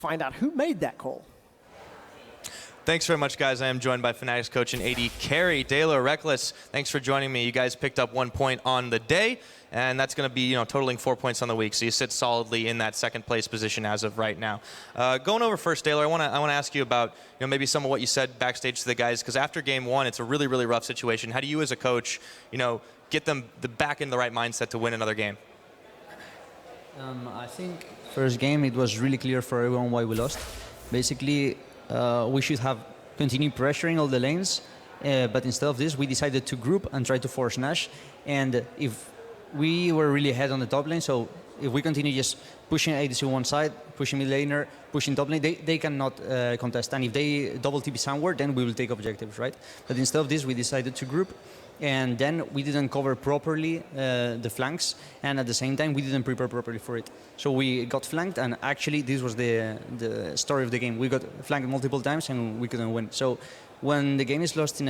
find out who made that call. Thanks very much, guys. I am joined by Fnatic's coach and AD Carry, Daylor Reckless. Thanks for joining me. You guys picked up 1 point on the day, and that's going to be, totaling 4 points on the week. So you sit solidly in that second place position as of right now. Going over first, Daylor, I want to ask you about maybe some of what you said backstage to the guys, because after game one, it's a really, really rough situation. How do you, as a coach, get them back in the right mindset to win another game? I think first game it was really clear for everyone why we lost. Basically, we should have continued pressuring all the lanes, but instead of this, we decided to group and try to force Nash. And if we were really ahead on the top lane, so if we continue just pushing ADC one side, pushing mid laner, pushing top lane, they cannot contest. And if they double TP somewhere, then we will take objectives, right? But instead of this, we decided to group. And then we didn't cover properly the flanks, and at the same time we didn't prepare properly for it. So we got flanked, and actually this was the story of the game. We got flanked multiple times and we couldn't win. So when the game is lost in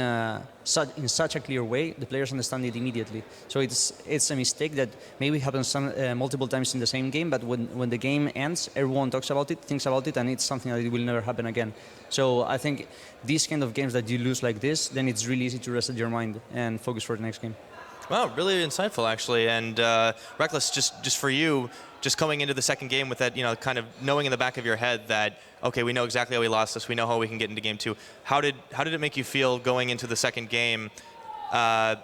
such a clear way, the players understand it immediately. So it's a mistake that maybe happens multiple times in the same game, but when the game ends, everyone talks about it, thinks about it, and it's something that it will never happen again. So I think these kind of games that you lose like this, then it's really easy to reset your mind and focus for the next game. Wow, really insightful, actually. And Reckless, just for you, just coming into the second game with that, kind of knowing in the back of your head that, okay, we know exactly how we lost this, we know how we can get into game two. How did it make you feel going into the second game? Well,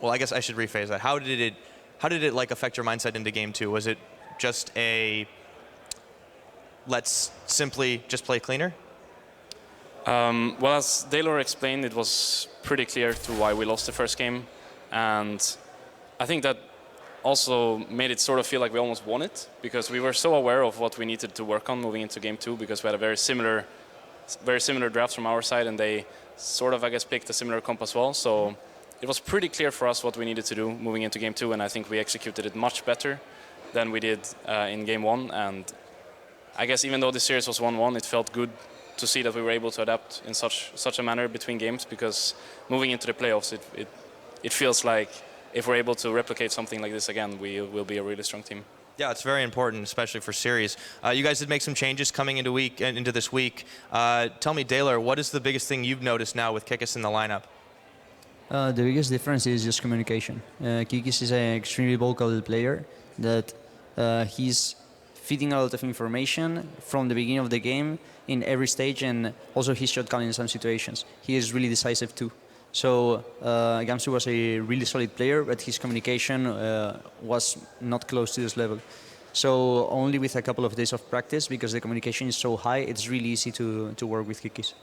I guess I should rephrase that. How did it like affect your mindset into game two? Was it just a let's simply just play cleaner? Well, as Daylor explained, it was pretty clear to why we lost the first game. And I think that also made it sort of feel like we almost won it, because we were so aware of what we needed to work on moving into game two, because we had a very similar drafts from our side, and they sort of, I guess, picked a similar comp as well. So it was pretty clear for us what we needed to do moving into game two, and I think we executed it much better than we did in game one. And I guess even though the series was 1-1, it felt good to see that we were able to adapt in such a manner between games, because moving into the playoffs, it feels like if we're able to replicate something like this again, we will be a really strong team. Yeah, it's very important, especially for series. You guys did make some changes coming into this week. Tell me, Daylor, what is the biggest thing you've noticed now with Kikis in the lineup? The biggest difference is just communication. Kikis is an extremely vocal player that he's feeding a lot of information from the beginning of the game in every stage, and also his shot calling in some situations. He is really decisive too. So Gamsu was a really solid player, but his communication was not close to this level. So only with a couple of days of practice, because the communication is so high, it's really easy to work with Kikis.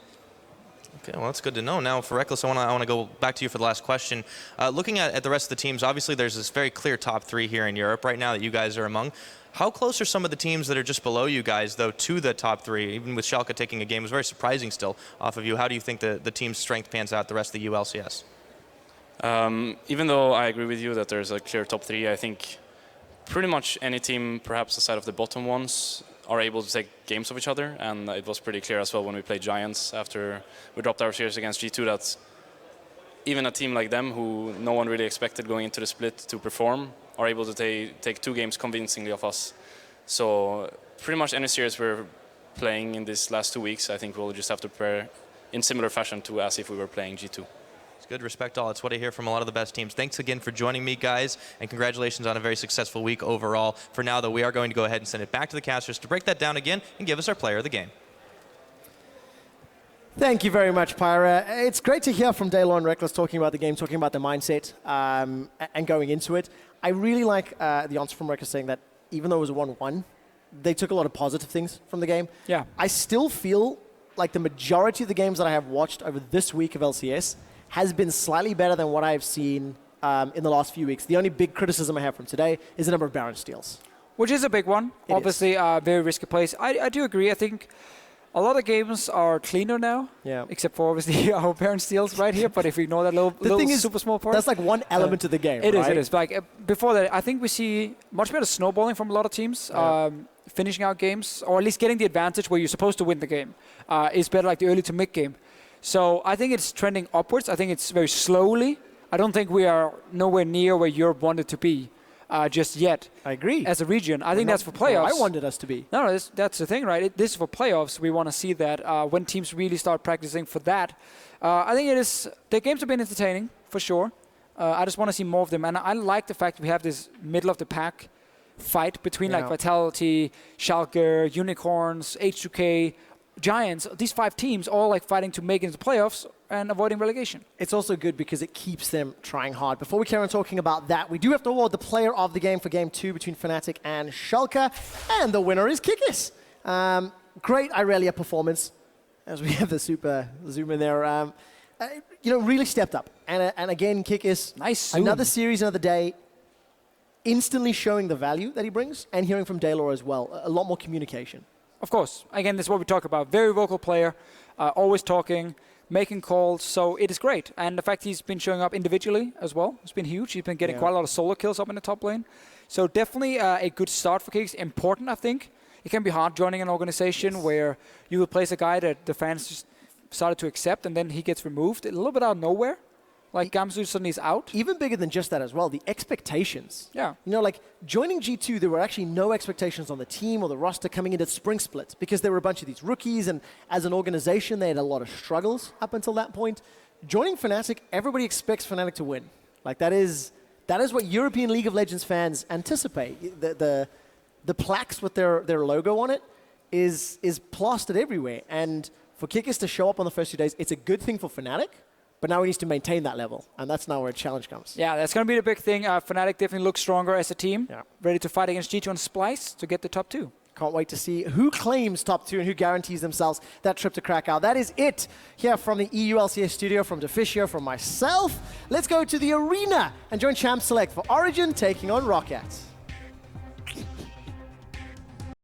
Okay, well, that's good to know. Now, for Reckless, I want to go back to you for the last question. Looking at the rest of the teams, obviously there's this very clear top three here in Europe right now that you guys are among. How close are some of the teams that are just below you guys, though, to the top three? Even with Schalke taking a game, it was very surprising still off of you. How do you think the team's strength pans out the rest of the LCS? Even though I agree with you that there's a clear top three, I think pretty much any team, perhaps aside of the bottom ones, are able to take games of each other. And it was pretty clear as well when we played Giants after we dropped our series against G2 that even a team like them, who no one really expected going into the split to perform, are able to take 2 games convincingly of us. So pretty much any series we're playing in these last 2 weeks, I think we'll just have to prepare in similar fashion to as if we were playing G2. It's good. Respect all. It's what I hear from a lot of the best teams. Thanks again for joining me, guys, and congratulations on a very successful week overall. For now, though, we are going to go ahead and send it back to the casters to break that down again and give us our player of the game. Thank you very much, Pyra. It's great to hear from Daylor and Reckless talking about the game, talking about the mindset, and going into it. I really like the answer from Reckless saying that even though it was a 1-1, they took a lot of positive things from the game. Yeah. I still feel like the majority of the games that I have watched over this week of LCS has been slightly better than what I've seen in the last few weeks. The only big criticism I have from today is the number of Baron steals. Which is a big one. Obviously, very risky plays. I do agree. I think a lot of games are cleaner now, except for obviously our Baron steals right here. But if we ignore that little super small part, that's like one element of the game. It is. Like before that, I think we see much better snowballing from a lot of teams. Finishing out games, or at least getting the advantage where you're supposed to win the game, is better like the early to mid game. So I think it's trending upwards. I think it's very slowly. I don't think we are nowhere near where Europe wanted to be. just yet. I agree. As a region, I think that's for playoffs. I wanted us to be. No, that's the thing, right? This is for playoffs. We want to see that when teams really start practicing for that. I think it is. The games have been entertaining for sure. I just want to see more of them, and I like the fact we have this middle of the pack fight between like Vitality, Schalke, Unicorns, H2K, Giants. These 5 teams all like fighting to make it into playoffs and avoiding relegation. It's also good because it keeps them trying hard. Before we carry on talking about that, we do have to award the player of the game for Game 2 between Fnatic and Schalke, and the winner is Kikis. Great Irelia performance, as we have the super zoom in there. Really stepped up. And again, Kikis, nice zoom. Another series, another day, instantly showing the value that he brings, and hearing from Daylor as well. A lot more communication. Of course. Again, this is what we talk about. Very vocal player, always talking, making calls. So it is great. And the fact he's been showing up individually as well, it's been huge. He's been getting quite a lot of solo kills up in the top lane. So definitely a good start for Kikis. Important, I think. It can be hard joining an organization where you replace a guy that the fans just started to accept, and then he gets removed a little bit out of nowhere. Like Gamsu suddenly is out. Even bigger than just that as well, the expectations. Yeah. Like joining G2, there were actually no expectations on the team or the roster coming into spring splits because there were a bunch of these rookies, and as an organization, they had a lot of struggles up until that point. Joining Fnatic, everybody expects Fnatic to win. Like that is what European League of Legends fans anticipate. The plaques with their logo on it is plastered everywhere. And for Kikis to show up on the first 2 days, it's a good thing for Fnatic. But now he needs to maintain that level, and that's now where a challenge comes. Yeah, that's going to be the big thing. Fnatic definitely looks stronger as a team, ready to fight against G2 and Splice to get the top 2. Can't wait to see who claims top 2 and who guarantees themselves that trip to Krakow. That is it here from the EU LCS studio, from Deficio, from myself. Let's go to the arena and join Champ Select for Origin taking on Rocket.